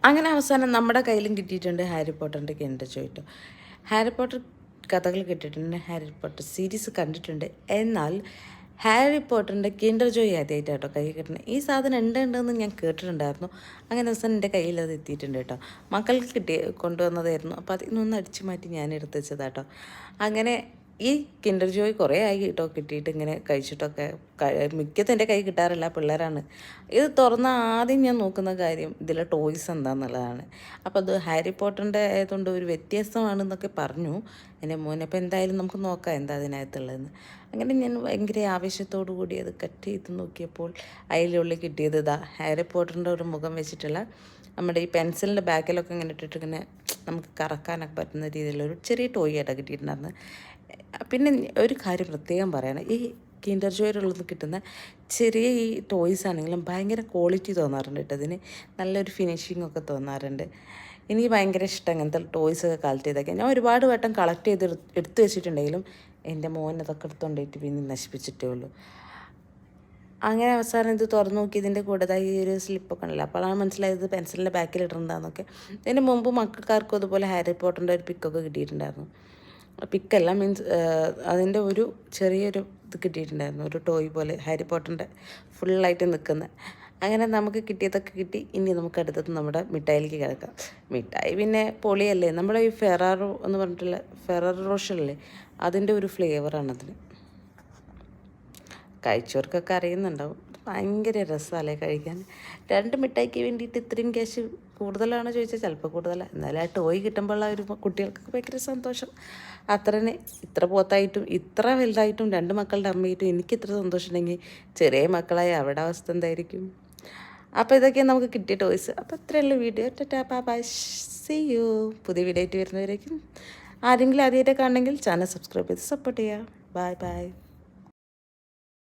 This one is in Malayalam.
അങ്ങനെ അവസാനം നമ്മുടെ കയ്യിലും കിട്ടിയിട്ടുണ്ട് ഹാരി പോട്ടറിൻ്റെ കിൻഡർ ജോയ് കേട്ടോ. ഹാരി പോട്ടർ കഥകൾ കിട്ടിയിട്ടുണ്ട്, ഹാരി പോട്ടർ സീരീസ് കണ്ടിട്ടുണ്ട്. എന്നാൽ ഹാരി പോട്ടറിൻ്റെ കിൻഡർ ജോയ് ആദ്യമായിട്ട് കേട്ടോ കൈ കിട്ടുന്നത്. ഈ സാധനം ഉണ്ടെന്ന് ഞാൻ കേട്ടിട്ടുണ്ടായിരുന്നു. അങ്ങനെ ദിവസം എൻ്റെ കയ്യിൽ അത് എത്തിയിട്ടുണ്ട് കേട്ടോ. മക്കൾക്ക് കൊണ്ടുവന്നതായിരുന്നു. അപ്പോൾ അതിൽ നിന്നൊന്ന് അടിച്ചു മാറ്റി ഞാൻ എടുത്ത് വെച്ചതാട്ടോ. അങ്ങനെ ഈ കിൻഡർ ജോയ് കുറേ ആയി കേട്ടോ കിട്ടിയിട്ട് ഇങ്ങനെ കഴിച്ചിട്ടൊക്കെ. മിക്കതും എൻ്റെ കൈ കിട്ടാറില്ല, പിള്ളേരാണ്. ഇത് തുറന്ന ആദ്യം ഞാൻ നോക്കുന്ന കാര്യം ഇതിലെ ടോയ്സ് എന്താണെന്നുള്ളതാണ്. അപ്പോൾ അത് ഹാരി പോട്ടറിൻ്റെ ആയതുകൊണ്ട് ഒരു വ്യത്യാസമാണെന്നൊക്കെ പറഞ്ഞു എൻ്റെ മോനെ. അപ്പോൾ എന്തായാലും നമുക്ക് നോക്കാം എന്താ അതിനകത്തുള്ളതെന്ന്. അങ്ങനെ ഞാൻ ഭയങ്കര ആവേശത്തോടു കൂടി അത് കട്ട് ചെയ്ത് നോക്കിയപ്പോൾ അതിലുള്ളിൽ കിട്ടിയത് ഇതാ ഹാരി പോട്ടറിൻ്റെ ഒരു മുഖം വെച്ചിട്ടുള്ള നമ്മുടെ ഈ പെൻസിലിൻ്റെ ബാക്കിലൊക്കെ ഇങ്ങനെ ഇട്ടിട്ട് ഇങ്ങനെ നമുക്ക് കറക്കാനൊക്കെ പറ്റുന്ന രീതിയിലൊരു ചെറിയ ടോയ് ആയിട്ടാണ് കിട്ടിയിട്ടുണ്ടായിരുന്നു. പിന്നെ ഒരു കാര്യം പ്രത്യേകം പറയണം, ഈ കിൻഡർ ജോയിലുള്ളത് കിട്ടുന്ന ചെറിയ ഈ ടോയ്സ് ആണെങ്കിലും ഭയങ്കര ക്വാളിറ്റി തോന്നാറുണ്ട് കേട്ടോ. അതിന് നല്ലൊരു ഫിനിഷിംഗ് ഒക്കെ തോന്നാറുണ്ട്. എനിക്ക് ഭയങ്കര ഇഷ്ടം അങ്ങനത്തെ ടോയ്സൊക്കെ കളക്ട് ചെയ്തൊക്കെ. ഞാൻ ഒരുപാട് വട്ടം കളക്ട് ചെയ്ത് എടുത്തു വെച്ചിട്ടുണ്ടെങ്കിലും എൻ്റെ മോൻ അതൊക്കെ എടുത്തുകൊണ്ടിട്ട് പിന്നെ നശിപ്പിച്ചിട്ടേ ഉള്ളൂ. അങ്ങനെ അവസാനം ഇത് തുറന്നു നോക്കി ഇതിൻ്റെ കൂടെ ഈ ഒരു സ്ലിപ്പൊക്കെ ഉണ്ടല്ലോ. അപ്പോഴാണ് മനസ്സിലായത് പെൻസിലിൻ്റെ ബാക്കിൽ ഇടണ്ടാന്നൊക്കെ. ഇതിന് മുമ്പ് മക്കൾക്കാർക്കും അതുപോലെ ഹാരി പോട്ടറിൻ്റെ ഒരു പിക്കൊക്കെ കിട്ടിയിട്ടുണ്ടായിരുന്നു. പിക്കല്ല, മീൻസ് അതിൻ്റെ ഒരു ചെറിയൊരു ഇത് കിട്ടിയിട്ടുണ്ടായിരുന്നു, ഒരു ടോയ് പോലെ ഹാരി പോട്ടറിൻ്റെ ഫുള്ളായിട്ട് നിൽക്കുന്ന. അങ്ങനെ നമുക്ക് കിട്ടിയതൊക്കെ കിട്ടി. ഇനി നമുക്ക് അടുത്തത് നമ്മുടെ മിഠായിലേക്ക് കിടക്കാം. മിഠായി പിന്നെ പൊളിയല്ലേ. നമ്മുടെ ഈ ഫെറാറോ എന്ന് പറഞ്ഞിട്ടുള്ള ഫെറാറോ റോഷല്ലേ, അതിൻ്റെ ഒരു ഫ്ലേവറാണതിന്. കഴിച്ചവർക്കൊക്കെ അറിയുന്നുണ്ടാവും. ഭയങ്കര രസമല്ലേ കഴിക്കാൻ. 2 മിഠായിക്ക് വേണ്ടിയിട്ട് ഇത്രയും ക്യാഷ് കൂടുതലാണോ ചോദിച്ചാൽ ചിലപ്പോൾ കൂടുതലാണ്. എന്നാലും ആ ടോയ് കിട്ടുമ്പോൾ ഒരു കുട്ടികൾക്കൊക്കെ ഭയങ്കര സന്തോഷം. അത്രനെ ഇത്ര പോത്തായിട്ടും ഇത്ര വലുതായിട്ടും 2 മക്കളുടെ അമ്മയായിട്ടും എനിക്കിത്ര സന്തോഷം ഉണ്ടെങ്കിൽ ചെറിയ മക്കളായ അവരുടെ അവസ്ഥ എന്തായിരിക്കും. അപ്പോൾ ഇതൊക്കെയാണ് നമുക്ക് കിട്ടിയ ടോയ്സ്. അപ്പോൾ അത്രയുള്ള video. Tata bye bye, see you. പുതിയ വീഡിയോ ആയിട്ട് വരുന്നവരേക്കും. ആരെങ്കിലും ആദ്യമായിട്ട് കാണണമെങ്കിൽ ചാനൽ സബ്സ്ക്രൈബ് ചെയ്ത് സപ്പോർട്ട് ചെയ്യുക. Bye by.